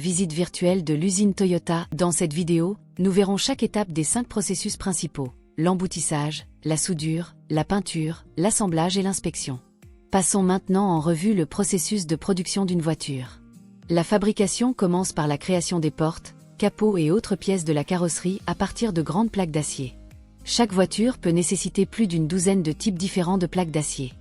Visite virtuelle de l'usine Toyota. Dans cette vidéo, nous verrons chaque étape des 5 processus principaux: l'emboutissage, la soudure, la peinture, l'assemblage et l'inspection. Passons maintenant en revue le processus de production d'une voiture. La fabrication commence par la création des portes, capots et autres pièces de la carrosserie à partir de grandes plaques d'acier. Chaque voiture peut nécessiter plus d'une douzaine de types différents de plaques d'acier.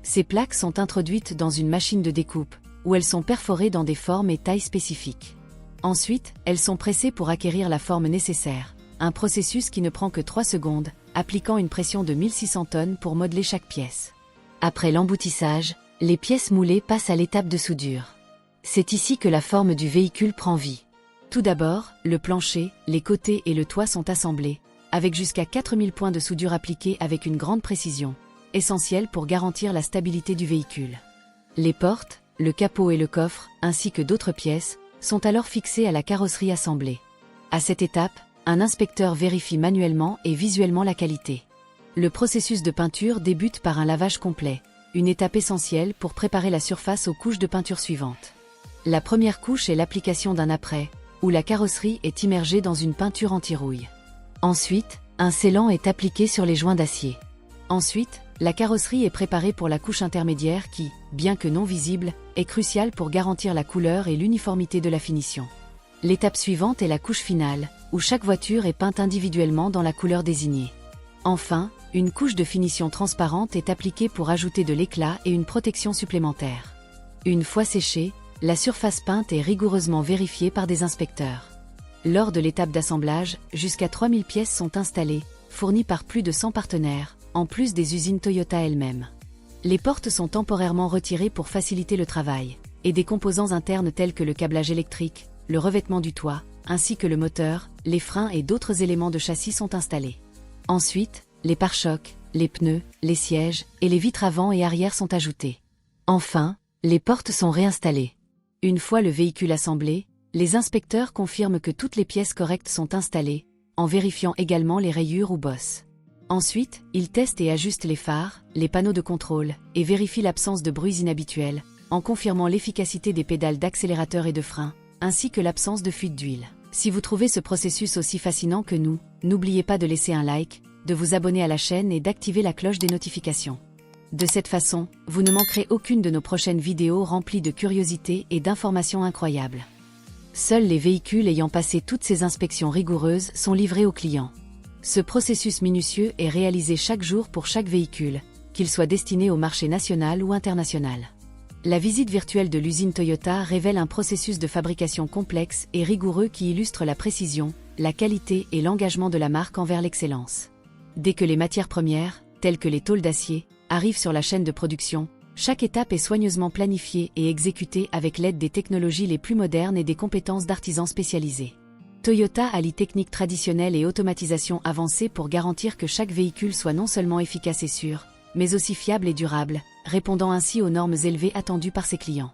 Ces plaques sont introduites dans une machine de découpe, où elles sont perforées dans des formes et tailles spécifiques. Ensuite, elles sont pressées pour acquérir la forme nécessaire, un processus qui ne prend que 3 secondes, appliquant une pression de 1600 tonnes pour modeler chaque pièce. Après l'emboutissage, les pièces moulées passent à l'étape de soudure. C'est ici que la forme du véhicule prend vie. Tout d'abord, le plancher, les côtés et le toit sont assemblés, avec jusqu'à 4000 points de soudure appliqués avec une grande précision, essentielle pour garantir la stabilité du véhicule. Les portes, le capot et le coffre, ainsi que d'autres pièces, sont alors fixées à la carrosserie assemblée. À cette étape, un inspecteur vérifie manuellement et visuellement la qualité. Le processus de peinture débute par un lavage complet, une étape essentielle pour préparer la surface aux couches de peinture suivantes. La première couche est l'application d'un apprêt, où la carrosserie est immergée dans une peinture anti-rouille. Ensuite, un scellant est appliqué sur les joints d'acier. Ensuite, la carrosserie est préparée pour la couche intermédiaire qui, bien que non visible, est cruciale pour garantir la couleur et l'uniformité de la finition. L'étape suivante est la couche finale, où chaque voiture est peinte individuellement dans la couleur désignée. Enfin, une couche de finition transparente est appliquée pour ajouter de l'éclat et une protection supplémentaire. Une fois séchée, la surface peinte est rigoureusement vérifiée par des inspecteurs. Lors de l'étape d'assemblage, jusqu'à 3000 pièces sont installées, fournies par plus de 100 partenaires, en plus des usines Toyota elles-mêmes. Les portes sont temporairement retirées pour faciliter le travail, et des composants internes tels que le câblage électrique, le revêtement du toit, ainsi que le moteur, les freins et d'autres éléments de châssis sont installés. Ensuite, les pare-chocs, les pneus, les sièges et les vitres avant et arrière sont ajoutés. Enfin, les portes sont réinstallées. Une fois le véhicule assemblé, les inspecteurs confirment que toutes les pièces correctes sont installées, en vérifiant également les rayures ou bosses. Ensuite, ils testent et ajustent les phares, les panneaux de contrôle, et vérifient l'absence de bruits inhabituels, en confirmant l'efficacité des pédales d'accélérateur et de frein, ainsi que l'absence de fuite d'huile. Si vous trouvez ce processus aussi fascinant que nous, n'oubliez pas de laisser un like, de vous abonner à la chaîne et d'activer la cloche des notifications. De cette façon, vous ne manquerez aucune de nos prochaines vidéos remplies de curiosités et d'informations incroyables. Seuls les véhicules ayant passé toutes ces inspections rigoureuses sont livrés aux clients. Ce processus minutieux est réalisé chaque jour pour chaque véhicule, qu'il soit destiné au marché national ou international. La visite virtuelle de l'usine Toyota révèle un processus de fabrication complexe et rigoureux qui illustre la précision, la qualité et l'engagement de la marque envers l'excellence. Dès que les matières premières, telles que les tôles d'acier, arrivent sur la chaîne de production, chaque étape est soigneusement planifiée et exécutée avec l'aide des technologies les plus modernes et des compétences d'artisans spécialisés. Toyota allie techniques traditionnelles et automatisation avancée pour garantir que chaque véhicule soit non seulement efficace et sûr, mais aussi fiable et durable, répondant ainsi aux normes élevées attendues par ses clients.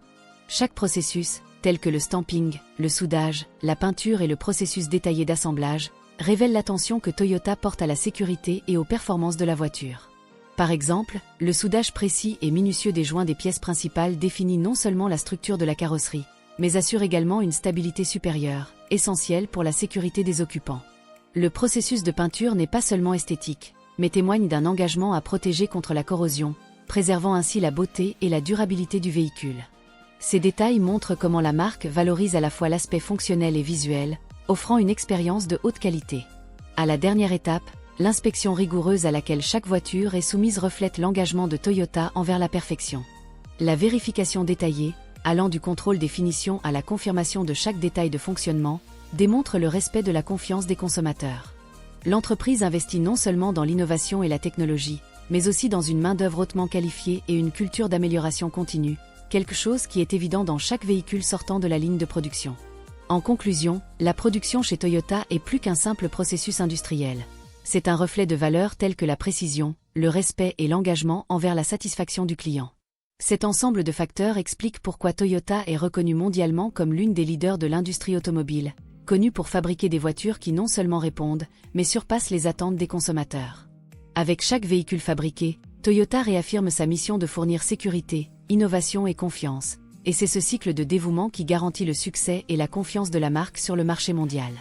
Chaque processus, tel que le stamping, le soudage, la peinture et le processus détaillé d'assemblage, révèle l'attention que Toyota porte à la sécurité et aux performances de la voiture. Par exemple, le soudage précis et minutieux des joints des pièces principales définit non seulement la structure de la carrosserie, mais assure également une stabilité supérieure, essentielle pour la sécurité des occupants. Le processus de peinture n'est pas seulement esthétique, mais témoigne d'un engagement à protéger contre la corrosion, préservant ainsi la beauté et la durabilité du véhicule. Ces détails montrent comment la marque valorise à la fois l'aspect fonctionnel et visuel, offrant une expérience de haute qualité. À la dernière étape, l'inspection rigoureuse à laquelle chaque voiture est soumise reflète l'engagement de Toyota envers la perfection. La vérification détaillée, allant du contrôle des finitions à la confirmation de chaque détail de fonctionnement, démontre le respect de la confiance des consommateurs. L'entreprise investit non seulement dans l'innovation et la technologie, mais aussi dans une main-d'œuvre hautement qualifiée et une culture d'amélioration continue, quelque chose qui est évident dans chaque véhicule sortant de la ligne de production. En conclusion, la production chez Toyota est plus qu'un simple processus industriel. C'est un reflet de valeurs telles que la précision, le respect et l'engagement envers la satisfaction du client. Cet ensemble de facteurs explique pourquoi Toyota est reconnue mondialement comme l'une des leaders de l'industrie automobile, connue pour fabriquer des voitures qui non seulement répondent, mais surpassent les attentes des consommateurs. Avec chaque véhicule fabriqué, Toyota réaffirme sa mission de fournir sécurité, innovation et confiance, Et c'est ce cycle de dévouement qui garantit le succès et la confiance de la marque sur le marché mondial.